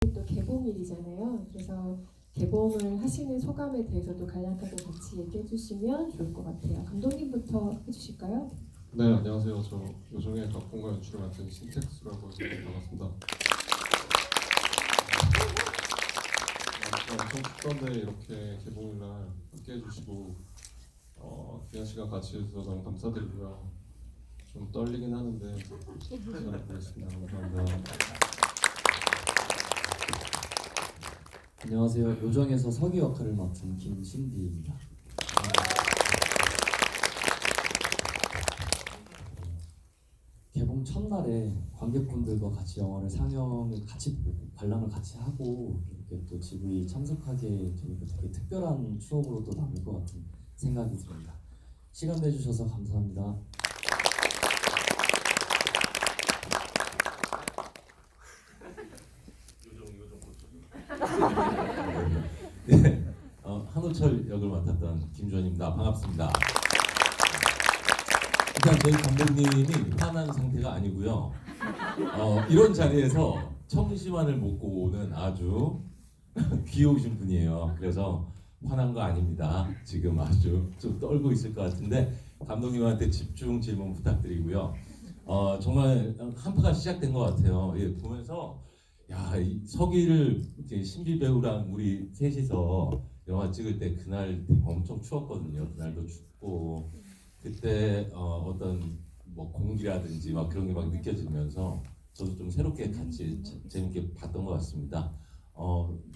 또 개봉일이잖아요. 그래서 개봉을 하시는 소감에 대해서도 간략하게 같이 얘기해 주시면 좋을 것 같아요. 감독님부터 해주실까요? 네, 안녕하세요. 저 요정의 각본과 연출을 맡은 신택수라고 합니다. 반갑습니다. 엄청 춥던데 이렇게 개봉일날 함께 해주시고 귀한 시간 같이 해주셔서 너무 감사드리고요. 좀 떨리긴 하는데 잘해보겠습니다. 감사합니다. 안녕하세요. 요정에서 서기 역할을 맡은 김신디입니다. 개봉 첫날에 관객분들과 같이 영화를 상영을 같이 보고 관람을 같이 하고 이렇게 또 GV 참석하게 되니까 되게 특별한 추억으로도 남을 것 같은 생각이 듭니다. 시간 내주셔서 감사합니다. 네, 한우철 역을 맡았던 김주원입니다. 반갑습니다. 일단 저희 감독님이 화난 상태가 아니고요. 이런 자리에서 청심환을 먹고 오는 아주 귀여우신 분이에요. 그래서 화난 거 아닙니다. 지금 아주 좀 떨고 있을 것 같은데 감독님한테 집중 질문 부탁드리고요. 정말 한파가 시작된 것 같아요. 예, 보면서 야, 이 서기를 이제 신비 배우랑 우리 셋이서 영화 찍을 때 그날 엄청 추웠거든요. 그날도 춥고 그때 어떤 뭐 공기라든지 막 그런 게 막 느껴지면서 저도 좀 새롭게 같이 재밌게 봤던 것 같습니다.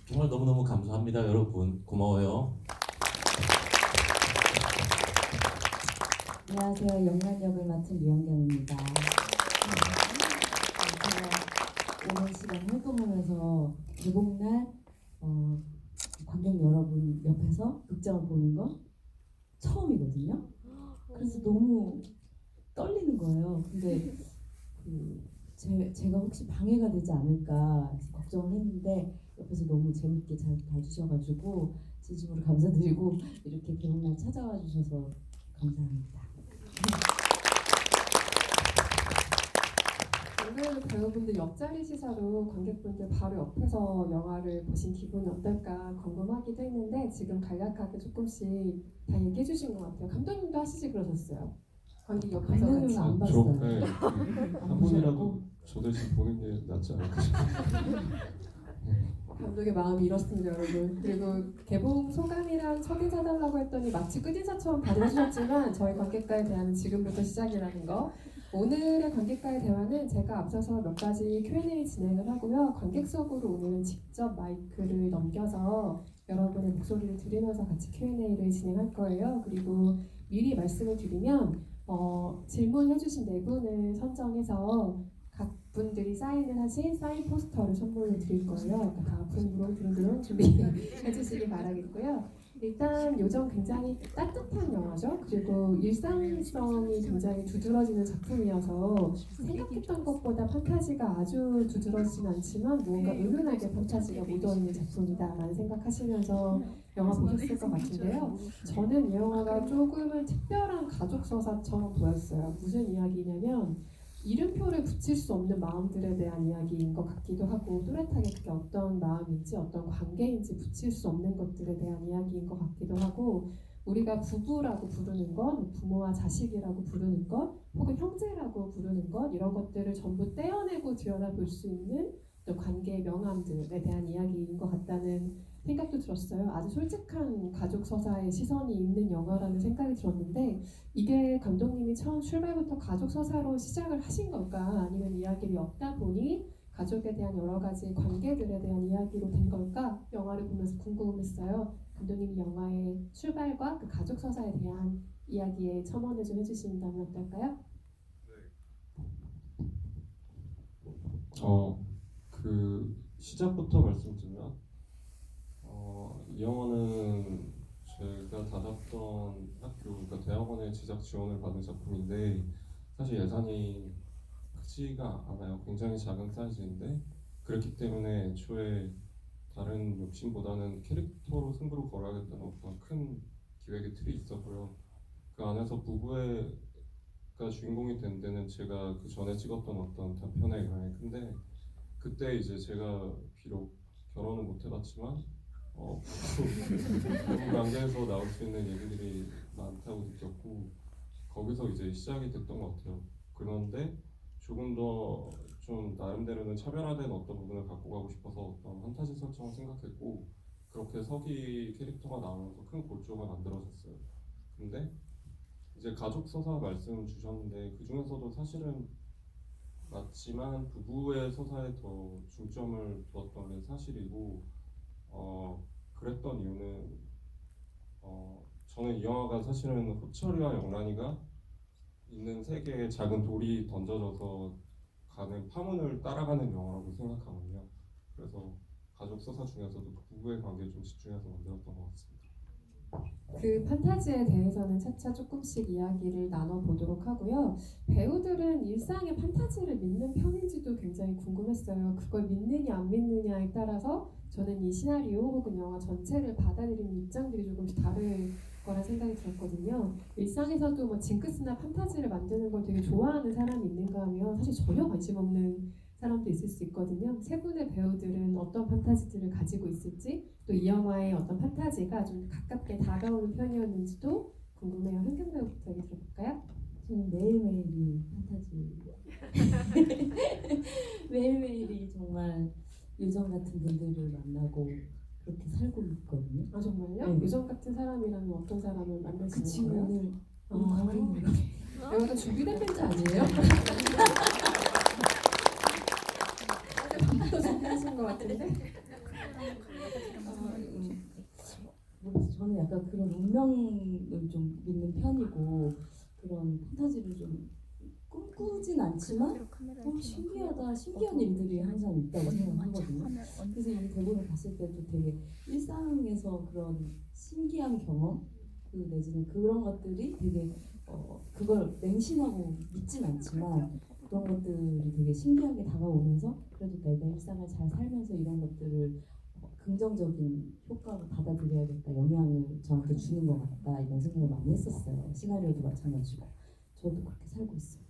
정말 너무너무 감사합니다, 여러분. 고마워요. 안녕하세요. 영란 역을 맡은 류영경입니다. 제가 오랜 시간 활동하면서 개봉날 관객 여러분 옆에서 극장을 보는 건 처음이거든요. 그래서 너무 떨리는 거예요. 근데 제가 혹시 방해가 되지 않을까 해서 걱정을 했는데 옆에서 너무 재밌게 잘 봐주셔가지고 진심으로 감사드리고 이렇게 개봉날 찾아와 주셔서 감사합니다. 오늘 배우분들 옆자리 시사로 관객분들 바로 옆에서 영화를 보신 기분이 어떨까 궁금하기도 했는데 지금 간략하게 조금씩 다 얘기해 주신 것 같아요. 감독님도 하시지 그러셨어요. 관객 옆에서 같이. 감독님은 안 주로 봤어요. 한 번이라도 저 대신 보는 게 낫지 않을까 싶어요. 감독의 마음이 이렇습니다, 여러분. 그리고 개봉 소감이랑 첫인사달라고 했더니 마치 끝인사처럼 받아주셨지만 저희 관객과의 대화는 지금부터 시작이라는 거. 오늘의 관객과의 대화는 제가 앞서서 몇 가지 Q&A 진행을 하고요. 관객석으로 오늘은 직접 마이크를 넘겨서 여러분의 목소리를 들으면서 같이 Q&A를 진행할 거예요. 그리고 미리 말씀을 드리면 질문해주신 네 분을 선정해서 각 분들이 사인을 하신 사인 포스터를 선물로 드릴 거예요. 그러니까 다 부릉부릉 준비해 주시기 바라겠고요. 일단 요정 굉장히 따뜻한 영화죠. 그리고 일상성이 굉장히 두드러지는 작품이어서 생각했던 것보다 판타지가 아주 두드러지진 않지만 무언가 은은하게 판타지가 묻어있는 작품이다라는 생각하시면서 영화 보셨을 것 같은데요. 저는 이 영화가 조금은 특별한 가족 서사처럼 보였어요. 무슨 이야기냐면 이름표를 붙일 수 없는 마음들에 대한 이야기인 것 같기도 하고 또렷하게 그게 어떤 마음인지 어떤 관계인지 붙일 수 없는 것들에 대한 이야기인 것 같기도 하고 우리가 부부라고 부르는 것, 부모와 자식이라고 부르는 것, 혹은 형제라고 부르는 것 이런 것들을 전부 떼어내고 들여다볼 수 있는 어떤 관계의 명암들에 대한 이야기인 것 같다는 생각도 들었어요. 아주 솔직한 가족 서사의 시선이 있는 영화라는 생각이 들었는데 이게 감독님이 처음 출발부터 가족 서사로 시작을 하신 걸까 아니면 이야기를 엮다 보니 가족에 대한 여러 가지 관계들에 대한 이야기로 된 걸까 영화를 보면서 궁금했어요. 감독님이 영화의 출발과 그 가족 서사에 대한 이야기에 첨언을 좀 해주신다면 어떨까요? 그 시작부터 말씀드리면 이 영화는 제가 다녔던 학교, 그러니까 대학원의 제작 지원을 받은 작품인데 사실 예산이 크지가 않아요. 굉장히 작은 사이즈인데 그렇기 때문에 애초에 다른 욕심보다는 캐릭터로 승부를 걸어야겠다는 어떤 큰 기획의 틀이 있었고요. 그 안에서 부부가 주인공이 된 데는 제가 그 전에 찍었던 어떤 단편의 영화에 근데 그때 이제 제가 비록 결혼은 못 해봤지만 부부 관계에서 나올 수 있는 얘기들이 많다고 느꼈고 거기서 이제 시작이 됐던 것 같아요. 그런데 조금 더 좀 나름대로는 차별화된 어떤 부분을 갖고 가고 싶어서 어떤 판타지 설정을 생각했고 그렇게 서기 캐릭터가 나오면서 큰 골조가 만들어졌어요. 근데 이제 가족 서사 말씀 주셨는데 그 중에서도 사실은 맞지만 부부의 서사에 더 중점을 두었던 게 사실이고 그랬던 이유는 저는 이 영화가 사실은 호철이와 영란이가 있는 세계에 작은 돌이 던져져서 가는 파문을 따라가는 영화라고 생각하거든요. 그래서 가족 서사 중에서도 그 부부의 관계에 좀 집중해서 만들었던 것 같습니다. 그 판타지에 대해서는 차차 조금씩 이야기를 나눠보도록 하고요. 배우들은 일상의 판타지를 믿는 편인지도 굉장히 궁금했어요. 그걸 믿느냐 안 믿느냐에 따라서 저는 이 시나리오 혹은 영화 전체를 받아들이는 입장들이 조금씩 다를 거란 생각이 들었거든요. 일상에서도 뭐 징크스나 판타지를 만드는 걸 되게 좋아하는 사람이 있는가 하면 사실 전혀 관심 없는 사람도 있을 수 있거든요. 세 분의 배우들은 어떤 판타지들을 가지고 있을지 또 이 영화의 어떤 판타지가 좀 가깝게 다가오는 편이었는지도 궁금해요. 현경 배우부터 얘기 들어볼까요? 저는 매일매일이 판타지. 매일매일이 정말 요정 같은 분들을 만나고 그렇게 살고 있거든요. 아 정말요? 네. 요정 같은 사람이라면 어떤 사람을 그 만나시는 거예요? 친구는 여기가 준비된 멘트 아니에요? 밥부터 준비하신 것 같은데? 모르겠어요. 저는 약간 그런 운명을 좀 믿는 편이고 그런 판타지를 좀 꿈꾸진 않지만 신기하다, 신기한 일들이 항상 있다고 생각하거든요. 그래서 이 대본을 봤을 때도 되게 일상에서 그런 신기한 경험 내지는 그런 것들이 되게 그걸 맹신하고 믿진 않지만 그런 것들이 되게 신기하게 다가오면서 그래도 내가 일상을 잘 살면서 이런 것들을 긍정적인 효과로 받아들여야겠다, 영향을 저한테 주는 것 같다 이런 생각을 많이 했었어요. 시나리오도 마찬가지고 저도 그렇게 살고 있습니다.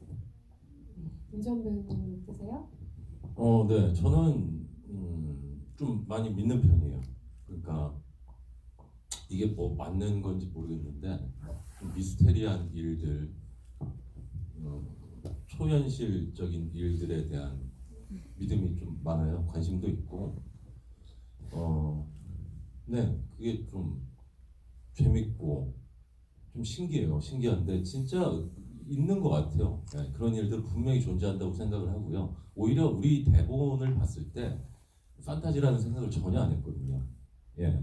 윤전 배우님 어떠세요? 네, 저는 좀 많이 믿는 편이에요. 그러니까 이게 뭐 맞는 건지 모르겠는데 좀 미스테리한 일들, 초현실적인 일들에 대한 믿음이 좀 많아요. 관심도 있고, 네, 그게 좀 재밌고 좀 신기해요. 신기한데 진짜 있는 것 같아요. 네, 그런 일들 분명히 존재한다고 생각을 하고요. 오히려 우리 대본을 봤을 때 판타지라는 생각을 전혀 안 했거든요. 예.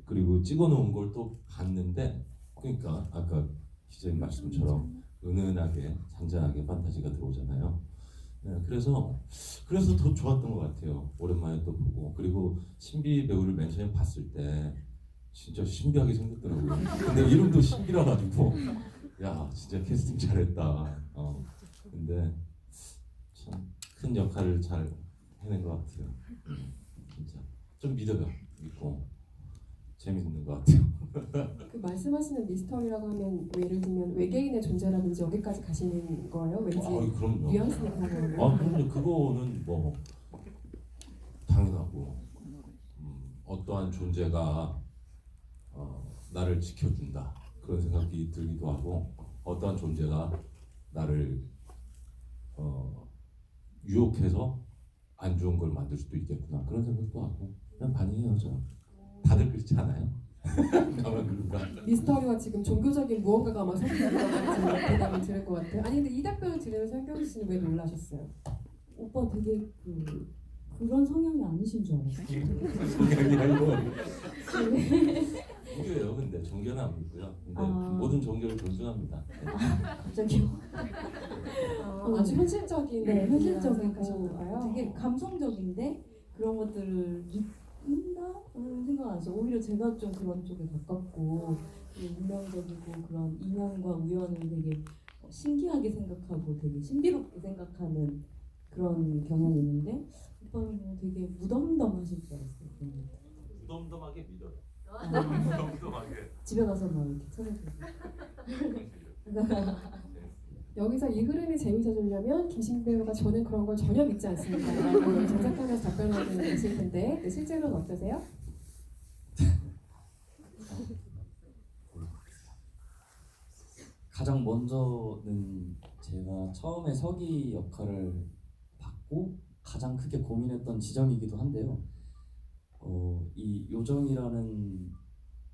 그리고 찍어놓은 걸 또 봤는데, 그러니까 아까 기자님 말씀처럼 은은하게 잔잔하게 판타지가 들어오잖아요. 네, 그래서 더 좋았던 것 같아요. 오랜만에 또 보고 그리고 신비 배우를 맨 처음에 봤을 때 진짜 신비하게 생겼더라고요. 근데 이름도 신비라 가지고 야 진짜 캐스팅 잘했다. 근데 참 큰 역할을 잘 해낸 것 같아요. 진짜 좀 믿어요. 믿고 재밌는 것 같아요. 그 말씀하시는 미스터리라고 하면 뭐 예를 들면 외계인의 존재라든지 여기까지 가시는 거예요? 왠지 그럼요. 뉘앙스는 그런 거예요? 그럼요. 그거는 뭐 당연하고 어떠한 존재가 나를 지켜준다 그런 생각이 들기도 하고 어떠한 존재가 나를 유혹해서 안 좋은 걸 만들 수도 있겠구나 그런 생각도 하고 그냥 반이에요. 저 다들 그렇지 않아요? 나만 그런가? 미스터리와 지금 종교적인 무언가가 막 섞여 들어가는 대답을 들을 것 같아요. 아니 근데 이 답변을 들으면서 현경 씨는 왜 놀라셨어요? 오빠 되게 그런 성향이 아니신 줄 알았어요. 성향이 아니고 종교예요. 근데 종교는 안 믿고요. 근데 모든 종교를 존중합니다. 갑자기요? 아주 현실적인 네, 현실적이고 생각하셨나봐요. 되게 감성적인데 그런 것들을 믿는다는 생각 안 했어요. 오히려 제가 좀 그런 쪽에 가깝고 운명적이고 그런 인연과 우연을 되게 신기하게 생각하고 되게 신비롭게 생각하는 그런 경향이 있는데 오빠는 뭐 되게 무덤덤하실 줄 알았어요. 그런 거. 무덤덤하게 믿어요. 무덤덤하게. 집에 가서 막 이렇게 찾아보고 여기서 이 흐름이 재밌어지려면 김신기 배우가 저는 그런 걸 전혀 믿지 않습니다. 라고 정색하면서 답변하고 계실 텐데 네, 실제로는 어떠세요? 가장 먼저는 제가 처음에 서기 역할을 받고 가장 크게 고민했던 지점이기도 한데요. 이 요정이라는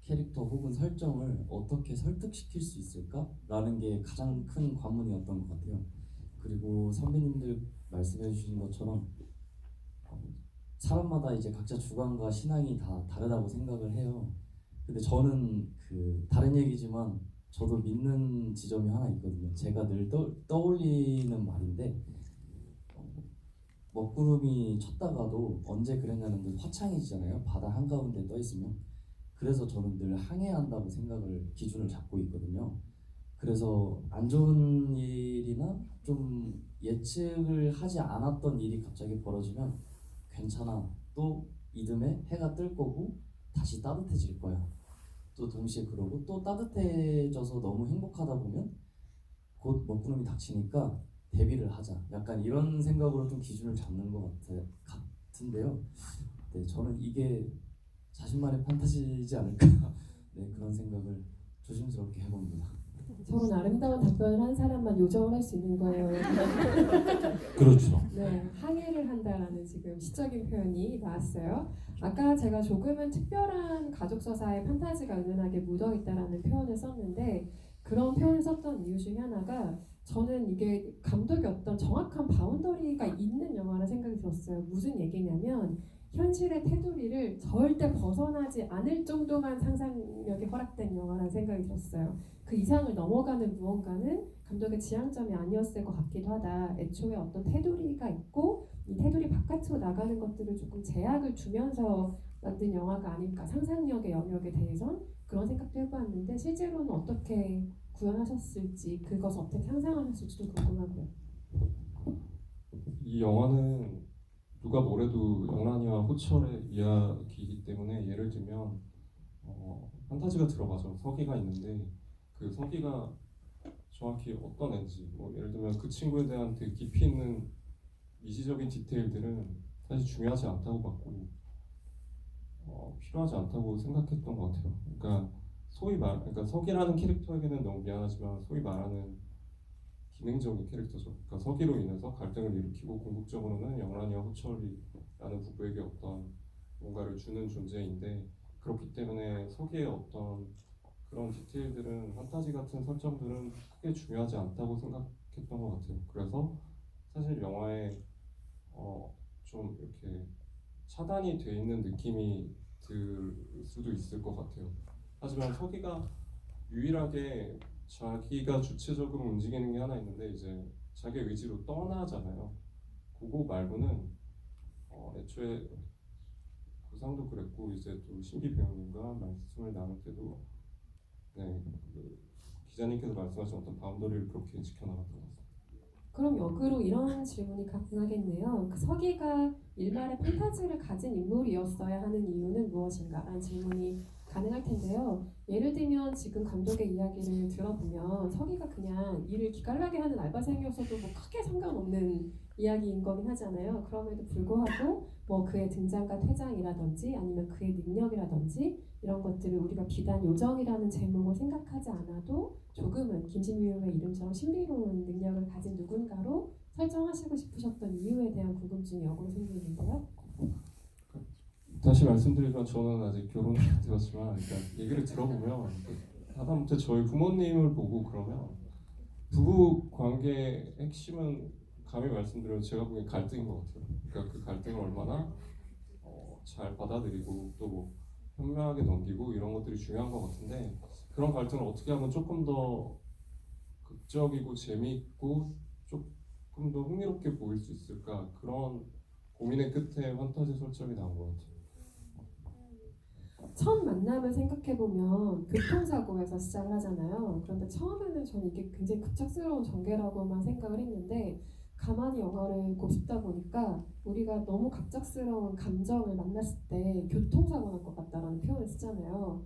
캐릭터 혹은 설정을 어떻게 설득시킬 수 있을까라는 게 가장 큰 관문이었던 것 같아요. 그리고 선배님들 말씀해 주신 것처럼 사람마다 이제 각자 주관과 신앙이 다 다르다고 생각을 해요. 근데 저는 그 다른 얘기지만 저도 믿는 지점이 하나 있거든요. 제가 늘 떠올리는 말인데 먹구름이 쳤다가도 언제 그랬냐는 듯 화창해지잖아요. 바다 한가운데 떠 있으면. 그래서 저는 늘 항해한다고 생각을 기준을 잡고 있거든요. 그래서 안 좋은 일이나 좀 예측을 하지 않았던 일이 갑자기 벌어지면 괜찮아. 또 이듬해 해가 뜰 거고 다시 따뜻해질 거야. 또 동시에 그러고 또 따뜻해져서 너무 행복하다 보면 곧 먹구름이 닥치니까 대비를 하자. 약간 이런 생각으로 좀 기준을 잡는 것 같은데요. 네, 저는 이게 자신만의 판타지이지 않을까. 네, 그런 생각을 조심스럽게 해봅니다. 저런 아름다운 답변을 한 사람만 요정을 할 수 있는 거예요. 그렇죠. 네, 항해를 한다라는 지금 시적인 표현이 나왔어요. 아까 제가 조금은 특별한 가족 서사에 판타지가 은은하게 묻어있다라는 표현을 썼는데 그런 표현을 썼던 이유 중에 하나가 저는 이게 감독의 어떤 정확한 바운더리가 있는 영화라 생각이 들었어요. 무슨 얘기냐면 현실의 테두리를 절대 벗어나지 않을 정도만 상상력이 허락된 영화라는 생각이 들었어요. 그 이상을 넘어가는 무언가는 감독의 지향점이 아니었을 것 같기도 하다. 애초에 어떤 테두리가 있고 이 테두리 바깥으로 나가는 것들을 조금 제약을 두면서 만든 영화가 아닐까. 상상력의 영역에 대해선 그런 생각도 해봤는데 실제로는 어떻게 구현하셨을지 그것을 어떻게 상상하셨을지도 궁금하고요. 이 영화는 누가 뭐래도 영란이와 호철의 이야기이기 때문에 예를 들면 판타지가 들어가죠. 서기가 있는데 그 서기가 정확히 어떤 애인지 뭐 예를 들면 그 친구에 대한 되게 깊이 있는 미시적인 디테일들은 사실 중요하지 않다고 봤고 필요하지 않다고 생각했던 것 같아요. 그러니까 그러니까 석이라는 캐릭터에게는 너무 미안하지만 소위 말하는 기능적인 캐릭터죠. 그러니까 서기로 인해서 갈등을 일으키고 궁극적으로는 영란이와 호철이라는 부부에게 어떤 뭔가를 주는 존재인데 그렇기 때문에 서기의 어떤 그런 디테일들은 판타지 같은 설정들은 크게 중요하지 않다고 생각했던 것 같아요. 그래서 사실 영화에 좀 이렇게 차단이 돼 있는 느낌이 들 수도 있을 것 같아요. 하지만 서기가 유일하게 자기가 주체적으로 움직이는 게 하나 있는데 이제 자기 의지로 떠나잖아요. 그거 말고는 애초에 구상도 그랬고 이제 또 신기 배우님과 말씀을 나눌 때도 네, 그 기자님께서 말씀하신 어떤 바운더리를 그렇게 지켜나갔던 것 같습니다. 그럼 역으로 이런 질문이 가능하겠네요. 그 서기가 일말의 판타지를 가진 인물이었어야 하는 이유는 무엇인가? 라는 질문이 가능할 텐데요. 예를 들면 지금 감독의 이야기를 들어보면 서기가 그냥 일을 기깔나게 하는 알바생이었어도 뭐 크게 상관없는 이야기인 거긴 하잖아요. 그럼에도 불구하고 뭐 그의 등장과 퇴장이라든지 아니면 그의 능력이라든지 이런 것들을 우리가 비단 요정이라는 제목을 생각하지 않아도 조금은 김신미의 이름처럼 신비로운 능력을 가진 누군가로 설정하시고 싶으셨던 이유에 대한 궁금증이 역으로 생기는데요. 다시 말씀드리지만 저는 아직 결혼이 안 되었지만 그러니까 얘기를 들어보면 하다못해 저희 부모님을 보고 그러면 부부 관계의 핵심은 감히 말씀드려도 제가 보기엔 갈등인 것 같아요. 그러니까 그 갈등을 얼마나 잘 받아들이고 또 뭐 현명하게 넘기고 이런 것들이 중요한 것 같은데 그런 갈등을 어떻게 하면 조금 더 극적이고 재미있고 조금 더 흥미롭게 보일 수 있을까 그런 고민의 끝에 판타지 설정이 나온 것 같아요. 첫 만남을 생각해보면 교통사고에서 시작을 하잖아요. 그런데 처음에는 저는 이게 굉장히 급작스러운 전개라고만 생각을 했는데 가만히 영화를 곱씹다 보니까 우리가 너무 갑작스러운 감정을 만났을 때 교통사고 날 것 같다라는 표현을 쓰잖아요.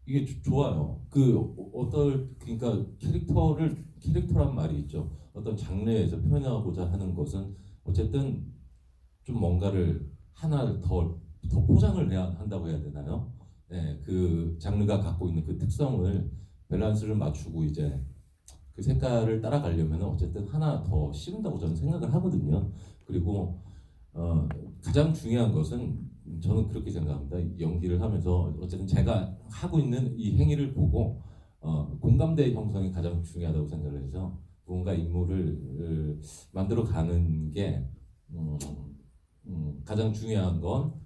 이게 좋아요. 그러니까 캐릭터란 말이 있죠. 어떤 장르에서 표현하고자 하는 것은 어쨌든 좀 뭔가를 하나 더 포장을 해야 한다고 해야 되나요? 네, 그 장르가 갖고 있는 그 특성을 밸런스를 맞추고 이제 그 색깔을 따라가려면 어쨌든 하나 더 씌운다고 저는 생각을 하거든요. 그리고 가장 중요한 것은 저는 그렇게 생각합니다. 연기를 하면서 어쨌든 제가 하고 있는 이 행위를 보고 공감대 형성이 가장 중요하다고 생각을 해서 누군가 인물을 만들어 가는 게 가장 중요한 건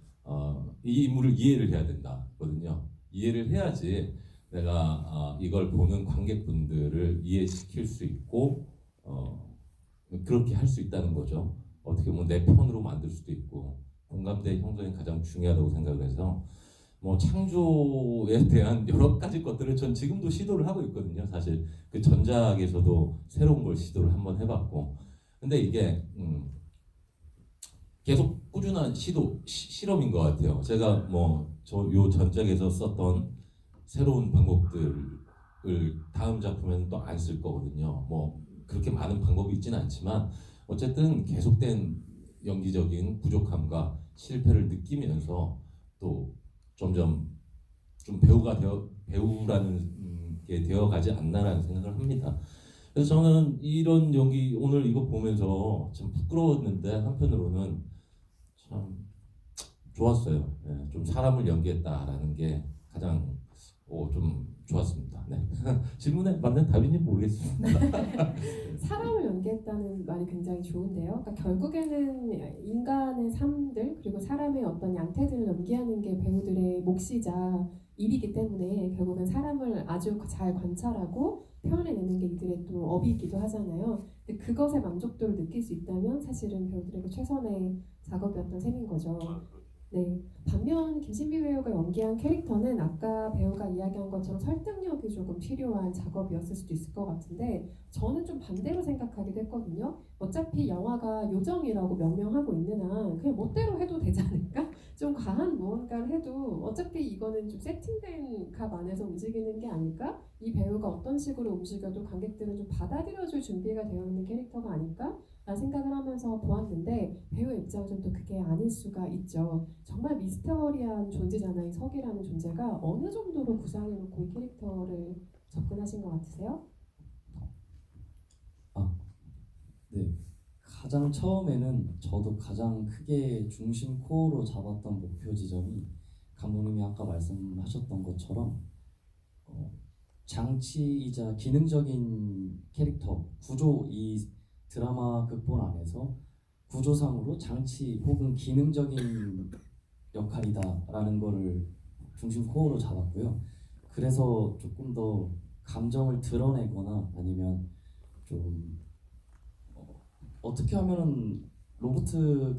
이 인물을 이해를 해야 된다거든요. 이해를 해야지 내가 이걸 보는 관객분들을 이해시킬 수 있고 그렇게 할 수 있다는 거죠. 어떻게 보면 내 편으로 만들 수도 있고 공감대 형성이 가장 중요하다고 생각을 해서 뭐 창조에 대한 여러 가지 것들을 전 지금도 시도를 하고 있거든요. 사실 그 전작에서도 새로운 걸 시도를 한번 해봤고 근데 이게 계속 꾸준한 실험인 것 같아요. 제가 뭐 요 전작에서 썼던 새로운 방법들을 다음 작품에는 또 안 쓸 거거든요. 뭐 그렇게 많은 방법이 있지는 않지만 어쨌든 계속된 연기적인 부족함과 실패를 느끼면서 또 점점 좀 배우라는 게 되어가지 않나라는 생각을 합니다. 그래서 저는 이런 연기 오늘 이거 보면서 좀 부끄러웠는데 한편으로는 참 좋았어요. 예, 좀 사람을 연기했다라는 게 가장 좀 좋았습니다. 네. 질문에 맞는 답인지 모르겠습니다. 사람을 연기했다는 말이 굉장히 좋은데요. 그러니까 결국에는 인간의 삶들 그리고 사람의 어떤 양태들을 연기하는 게 배우들의 몫이자 일이기 때문에 결국은 사람을 아주 잘 관찰하고 표현해내는 게 이들의 또 업이기도 하잖아요. 근데 그것에 만족도를 느낄 수 있다면 사실은 배우들에게 최선의 작업이었던 셈인 거죠. 네. 반면 김신비 배우가 연기한 캐릭터는 아까 배우가 이야기한 것처럼 설득력이 조금 필요한 작업이었을 수도 있을 것 같은데 저는 좀 반대로 생각하기도 했거든요. 어차피 영화가 요정이라고 명명하고 있는 한 그냥 멋대로 해도 되지 않을까? 좀 과한 무언가를 해도 어차피 이거는 좀 세팅된 값 안에서 움직이는 게 아닐까? 이 배우가 어떤 식으로 움직여도 관객들은 좀 받아들여줄 준비가 되어 있는 캐릭터가 아닐까? 라는 생각을 하면서 보았는데 배우의 입장에서는 또 그게 아닐 수가 있죠. 정말 미스터리한 존재잖아요. 이 석이라는 존재가 어느 정도로 구상해놓고 이 캐릭터를 접근하신 것 같으세요? 네, 가장 처음에는 저도 가장 크게 중심 코어로 잡았던 목표 지점이 감독님이 아까 말씀하셨던 것처럼 장치이자 기능적인 캐릭터 구조 이 드라마 극본 안에서 구조상으로 장치 혹은 기능적인 역할이다라는 거를 중심 코어로 잡았고요. 그래서 조금 더 감정을 드러내거나 아니면 좀 어떻게 하면은 로봇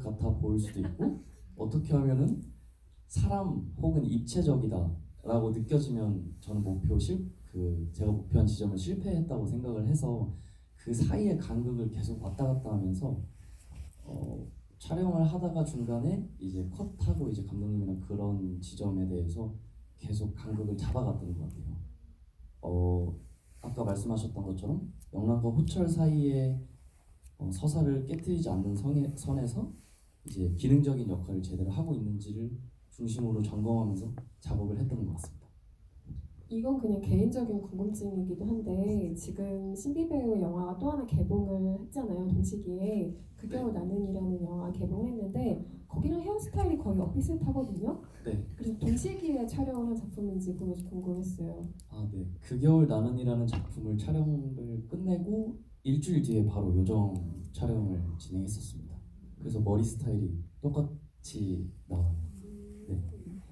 같아 보일 수도 있고 어떻게 하면은 사람 혹은 입체적이다라고 느껴지면 저는 제가 목표한 지점을 실패했다고 생각을 해서 그 사이의 간극을 계속 왔다 갔다 하면서 촬영을 하다가 중간에 이제 컷하고 이제 감독님이랑 그런 지점에 대해서 계속 간극을 잡아갔던 것 같아요. 아까 말씀하셨던 것처럼 영락과 호철 사이에 서사를 깨트리지 않는 선에서 이제 기능적인 역할을 제대로 하고 있는지를 중심으로 점검하면서 작업을 했던 것 같습니다. 이건 그냥 개인적인 궁금증이기도 한데 지금 신비 배우의 영화가 또 하나 개봉을 했잖아요. 동시기에 그 겨울 나는이라는 영화 개봉했는데 거기랑 헤어스타일이 거의 엇비슷하거든요. 네. 그래서 동시기에 촬영을 한 작품인지 그것이 궁금했어요. 네. 그 겨울 나는이라는 작품을 촬영을 끝내고 일주일 뒤에 바로 요정 촬영을 진행했었습니다. 그래서 머리 스타일이 똑같이 나와요. 네.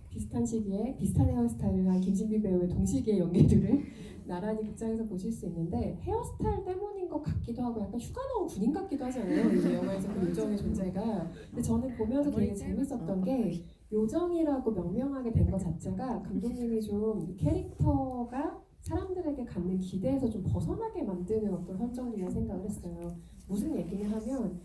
비슷한 시기에 비슷한 헤어스타일을 한 김신비 배우의 동시기의 연기들을 나란히 극장에서 보실 수 있는데 헤어스타일 때문인 것 같기도 하고 약간 휴가 나온 군인 같기도 하잖아요. 이 영화에서 그 요정의 존재가. 근데 저는 보면서 되게 재밌었던 게 요정이라고 명명하게 된 것 자체가 감독님이 좀 이 캐릭터가 사람들에게 갖는 기대에서 좀 벗어나게 만드는 어떤 설정이라고 생각을 했어요. 무슨 얘기냐 하면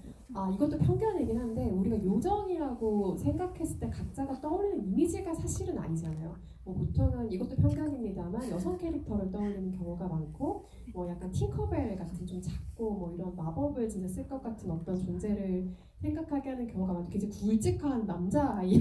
이것도 편견이긴 한데 우리가 요정이라고 생각했을 때 각자가 떠올리는 이미지가 사실은 아니잖아요. 뭐 보통은 이것도 편견입니다만 여성 캐릭터를 떠올리는 경우가 많고 뭐 약간 팅커벨 같은 좀 작고 뭐 이런 마법을 진짜 쓸 것 같은 어떤 존재를 생각하게 하는 경우가 많고 굉장히 굵직한 남자아이의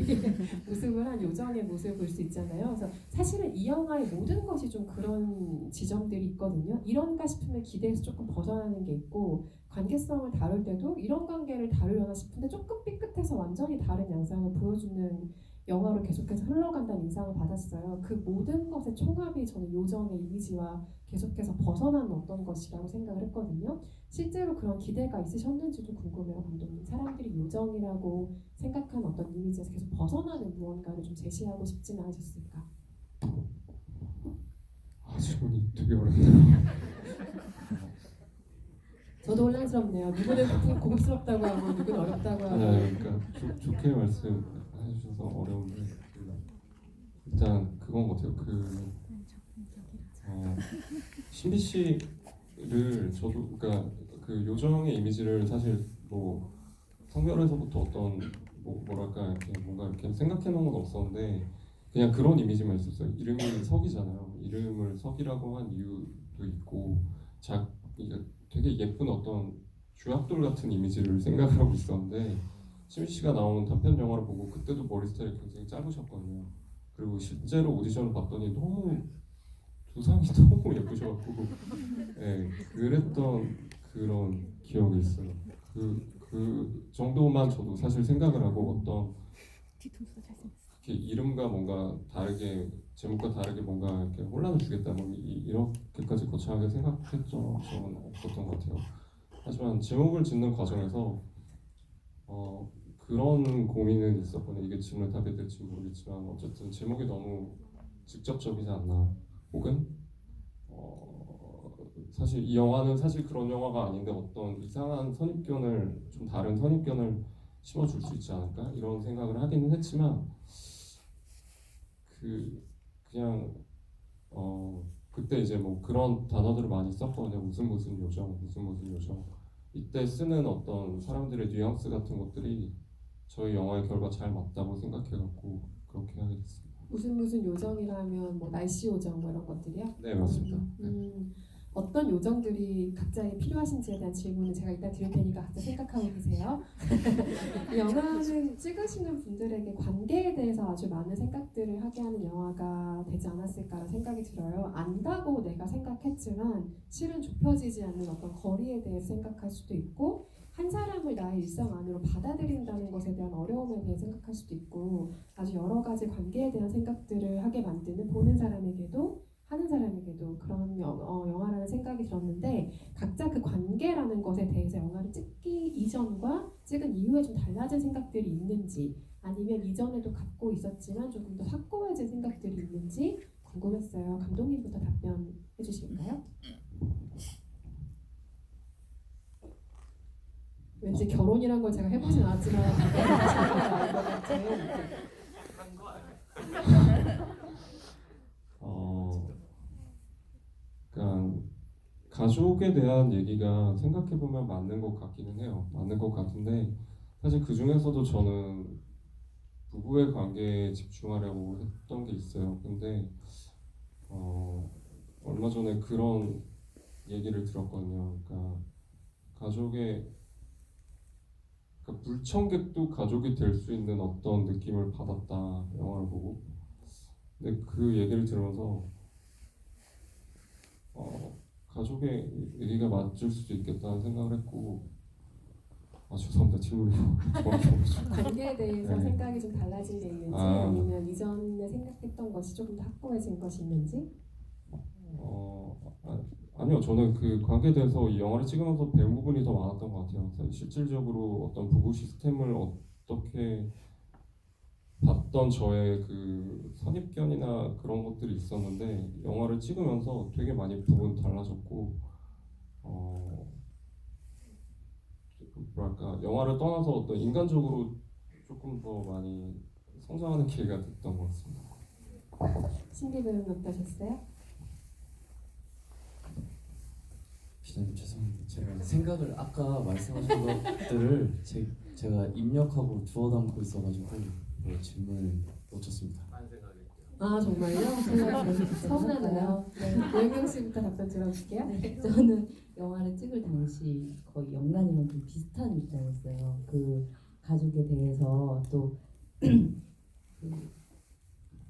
모습을 한 요정의 모습을 볼 수 있잖아요. 그래서 사실은 이 영화의 모든 것이 좀 그런 지점들이 있거든요. 이런가 싶으면 기대에서 조금 벗어나는 게 있고 관계성을 다룰 때도 이런 관계를 다루려나 싶은데 조금 삐끗해서 완전히 다른 양상을 보여주는 영화로 계속해서 흘러간다는 인상을 받았어요. 그 모든 것의 총합이 저는 요정의 이미지와 계속해서 벗어나는 어떤 것이라고 생각을 했거든요. 실제로 그런 기대가 있으셨는지도 궁금해요, 감독님. 사람들이 요정이라고 생각하는 어떤 이미지에서 계속 벗어나는 무언가를 좀 제시하고 싶지는 않으셨을까? 질문이 되게 어렵네요. 저도 혼란스럽네요. 누구는 고급스럽다고 하고 누구는 어렵다고 하고. 그러니까 좋게 말씀해 주셔서 어려운데 일단 그건 것 같아요. 신비 씨를 저도 그러니까 그 요정의 이미지를 사실 뭐 성별에서부터 어떤 뭐랄까 이렇게 뭔가 이렇게 생각해 놓은 건 없었는데 그냥 그런 이미지만 있었어요. 이름이 석이잖아요. 이름을 석이라고 한 이유도 있고 이게 되게 예쁜 어떤 주약돌 같은 이미지를 생각을 하고 있었는데 신비 씨가 나온 단편 영화를 보고 그때도 머리 스타일이 굉장히 짧으셨거든요. 그리고 실제로 오디션을 봤더니 너무 두상이 너무 예쁘셔갖고 그랬던 그런 기억이 있어요. 그 정도만 저도 사실 생각을 하고 어떤 이렇게 이름과 뭔가 다르게 제목과 다르게 뭔가 이렇게 혼란을 주겠다 뭐 이렇게까지 거창하게 생각했던 적은 없었던 것 같아요. 하지만 제목을 짓는 과정에서 그런 고민은 있었거든요. 이게 질문에 답이 될지 모르겠지만 어쨌든 제목이 너무 직접적이지 않나 혹은 사실 이 영화는 사실 그런 영화가 아닌데 어떤 이상한 선입견을 좀 다른 선입견을 심어줄 수 있지 않을까 이런 생각을 하기는 했지만 그냥 그때 이제 뭐 그런 단어들을 많이 썼거든요. 무슨 요정 이때 쓰는 어떤 사람들의 뉘앙스 같은 것들이 저희 영화의 결과 잘 맞다고 생각해갖고 그렇게 하게 됐습니다. 무슨 요정이라면 뭐 날씨 요정 뭐 이런 것들이요? 네 맞습니다. 어떤 요정들이 각자에 필요하신지에 대한 질문을 제가 이따 드릴 테니까 각자 생각하고 계세요. 이 영화는 찍으시는 분들에게 관계에 대해서 아주 많은 생각들을 하게 하는 영화가 되지 않았을까라는 생각이 들어요. 안다고 내가 생각했지만 실은 좁혀지지 않는 어떤 거리에 대해 생각할 수도 있고 한 사람을 나의 일상 안으로 받아들인다는 것에 대한 어려움에 대해 생각할 수도 있고 아주 여러 가지 관계에 대한 생각들을 하게 만드는 보는 사람에게도 하는 사람에게도 그런 영화라는 생각이 들었는데 각자 그 관계라는 것에 대해서 영화를 찍기 이전과 찍은 이후에 좀 달라진 생각들이 있는지 아니면 이전에도 갖고 있었지만 조금 더 확고해진 생각들이 있는지 궁금했어요. 감독님부터 답변해 주실까요? 왠지 결혼이란 걸 제가 해보진 않았지만 알것 같은 그러니까 가족에 대한 얘기가 생각해보면 맞는 것 같기는 해요. 맞는 것 같은데 사실 그 중에서도 저는 부부의 관계에 집중하려고 했던 게 있어요. 근데 얼마 전에 그런 얘기를 들었거든요. 그러니까 불청객도 가족이 될 수 있는 어떤 느낌을 받았다 영화를 보고. 근데 그 얘기를 들으면서 가족의 얘기가 맞을 수도 있겠다는 생각을 했고 죄송합니다 질문이 정확히 모르죠. 관계에 대해서 네. 생각이 좀 달라진 게 있는지 아니면 이전에 생각했던 것이 조금 더 확고해진 것이 있는지 아니요 저는 그 관계에 대해서 이 영화를 찍으면서 배운 부분이 더 많았던 것 같아요. 실질적으로 어떤 부부 시스템을 어떻게 봤던 저의 그 선입견이나 그런 것들이 있었는데 영화를 찍으면서 되게 많이 부분 달라졌고 뭐랄까 영화를 떠나서 어떤 인간적으로 조금 더 많이 성장하는 기회가 됐던 것 같습니다. 신비 배우는 어떠셨어요? 기자님 죄송한데 제가 생각을 아까 말씀하신 것들을 제가 입력하고 주워 담고 있어가지고 질문을 놓쳤습니다. 아 정말요? 서운하네요. 네, 노영경 씨부터 답변 들어볼게요. 네, 저는 영화를 찍을 당시 거의 영란이랑 좀 비슷한 입장이었어요. 그 가족에 대해서 또 그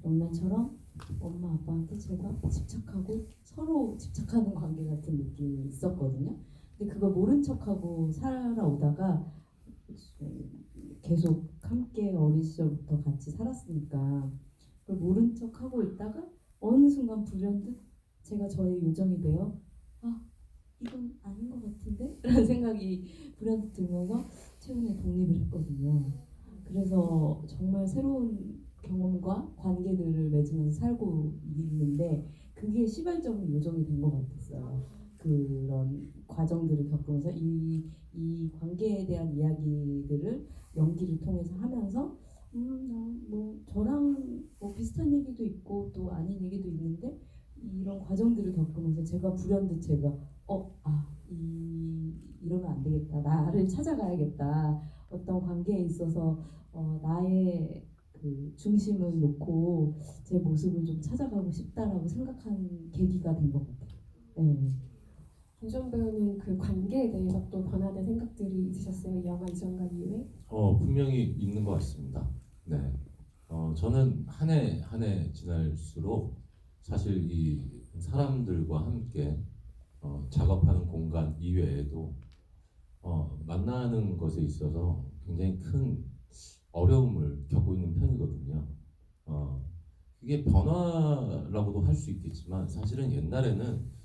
영란처럼 엄마 아빠한테 제가 집착하고 서로 집착하는 관계 같은 느낌이 있었거든요. 근데 그걸 모른 척하고 살아오다가 계속 함께 어린 시절부터 같이 살았으니까 그걸 모른 척하고 있다가 어느 순간 불현듯 제가 저의 요정이 되어 아 이건 아닌 것 같은데? 라는 생각이 불현듯 들면서 최근에 독립을 했거든요. 그래서 정말 새로운 경험과 관계들을 맺으면서 살고 있는데 그게 시발적인 요정이 된 것 같았어요. 그런 과정들을 겪으면서 이 관계에 대한 이야기들을 연기를 통해서 하면서 뭐 저랑 뭐 비슷한 얘기도 있고 또 아닌 얘기도 있는데 이런 과정들을 겪으면서 제가 불현듯 제가 이러면 안 되겠다. 나를 찾아가야겠다. 어떤 관계에 있어서 나의 그 중심을 놓고 제 모습을 좀 찾아가고 싶다라고 생각한 계기가 된 것 같아요. 네. 김주원 배우는 그 관계에 대해서 또 변화된 생각들이 있으셨어요? 이 영화 이전과 이후에? 분명히 있는 것 같습니다. 네. 저는 한 해 한 해 지날수록 사실 이 사람들과 함께 작업하는 공간 이외에도 만나는 것에 있어서 굉장히 큰 어려움을 겪고 있는 편이거든요. 이게 변화라고도 할 수 있겠지만 사실은 옛날에는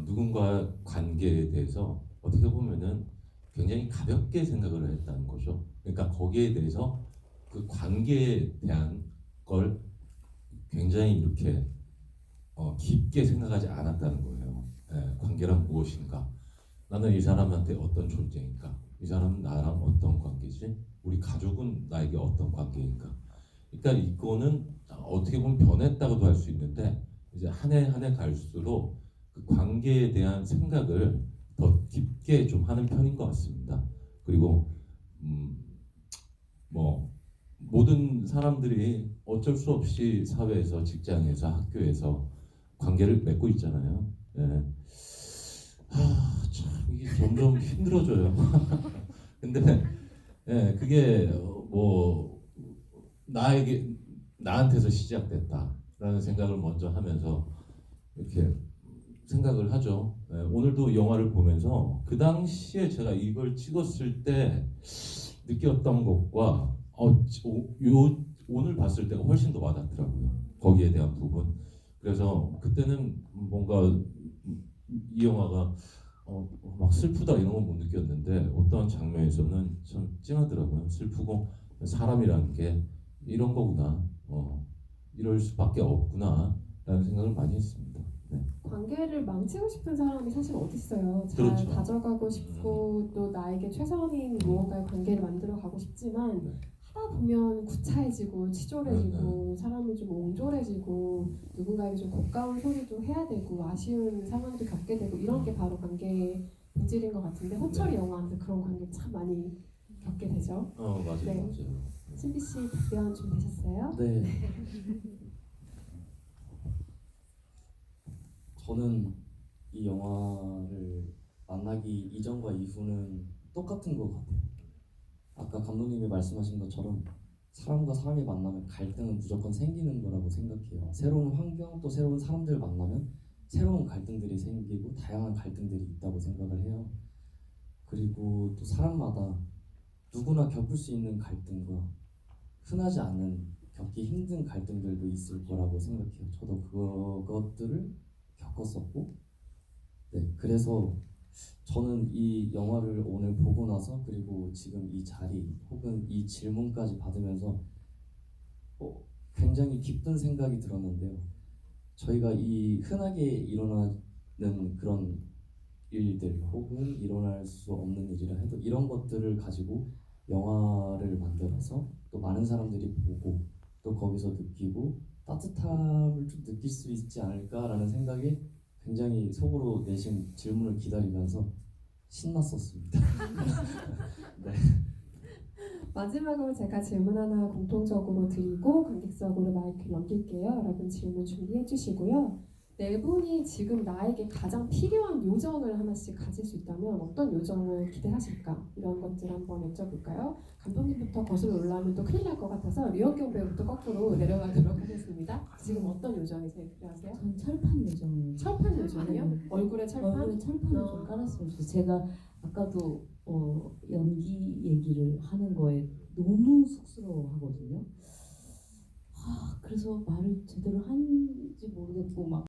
누군가 관계에 대해서 어떻게 보면은 굉장히 가볍게 생각을 했다는 거죠. 그러니까 거기에 대해서 그 관계에 대한 걸 굉장히 이렇게 깊게 생각하지 않았다는 거예요. 관계란 무엇인가? 나는 이 사람한테 어떤 존재인가? 이 사람은 나랑 어떤 관계지? 우리 가족은 나에게 어떤 관계인가? 그러니까 이거는 어떻게 보면 변했다고도 할 수 있는데 이제 한 해 한 해 갈수록 그 관계에 대한 생각을 더 깊게 좀 하는 편인 것 같습니다. 그리고 뭐 모든 사람들이 어쩔 수 없이 사회에서, 직장에서, 학교에서 관계를 맺고 있잖아요. 예. 참 이게 점점 힘들어져요. 근데 그게 뭐 나한테서 시작됐다라는 생각을 먼저 하면서 이렇게 생각을 하죠. 오늘도 영화를 보면서 그 당시에 제가 이걸 찍었을 때 느꼈던 것과 오늘 봤을 때가 훨씬 더 와닿더라고요. 거기에 대한 부분. 그래서 그때는 뭔가 이 영화가 막 슬프다 이런 건 못 느꼈는데 어떤 장면에서는 참 찡하더라고요. 슬프고 사람이라는 게 이런 거구나. 이럴 수밖에 없구나라는 생각을 많이 했습니다. 네. 관계를 망치고 싶은 사람이 사실 어디 있어요? 잘 그렇죠. 다져가고 싶고 또 나에게 최선인 무언가의 관계를 만들어 가고 싶지만 네. 하다 보면 구차해지고 치졸해지고 사람이 좀 옹졸해지고 누군가에게 좀 고가운 소리도 해야 되고 아쉬운 상황도 겪게 되고 이런 게 바로 관계의 본질인 것 같은데 호철이 영화한테 그런 관계 참 많이 겪게 되죠. 맞아요. 네. 맞아요. 신비 씨 답변 좀 되셨어요? 네. 저는 이 영화를 만나기 이전과 이후는 똑같은 것 같아요. 아까 감독님이 말씀하신 것처럼 사람과 사람이 만나면 갈등은 무조건 생기는 거라고 생각해요. 새로운 환경 또 새로운 사람들 만나면 새로운 갈등들이 생기고 다양한 갈등들이 있다고 생각을 해요. 그리고 또 사람마다 누구나 겪을 수 있는 갈등과 흔하지 않은 겪기 힘든 갈등들도 있을 거라고 생각해요. 저도 그것들을 겪었었고, 네, 그래서 저는 이 영화를 오늘 보고 나서 그리고 지금 이 자리 혹은 이 질문까지 받으면서 굉장히 기쁜 생각이 들었는데요. 저희가 이 흔하게 일어나는 그런 일들 혹은 일어날 수 없는 일이라 해도 이런 것들을 가지고 영화를 만들어서 또 많은 사람들이 보고 또 거기서 느끼고 따뜻함을 좀 느낄 수 있지 않을까라는 생각에 굉장히 속으로 내심 질문을 기다리면서 신났었습니다. 마지막으로 제가 질문 하나 공통적으로 드리고 관객석으로 마이크를 넘길게요. 여러분 질문 준비해 주시고요. 네 분이 지금 나에게 가장 필요한 요정을 하나씩 가질 수 있다면 어떤 요정을 기대하실까? 이런 것들 한번 여쭤볼까요? 감독님부터 거슬러 올라오면 또 큰일 날 것 같아서 류현경 배우부터 거꾸로 내려가도록 하겠습니다. 지금 어떤 요정이 제일 필요하세요? 전 철판 요정을 철판 요정이요? 네. 얼굴에 철판? 얼굴에 철판을 어. 좀 깔았으면 좋겠어요. 제가 아까도 연기 얘기를 하는 거에 너무 쑥스러워하거든요. 그래서 말을 제대로 하는지 모르겠고 막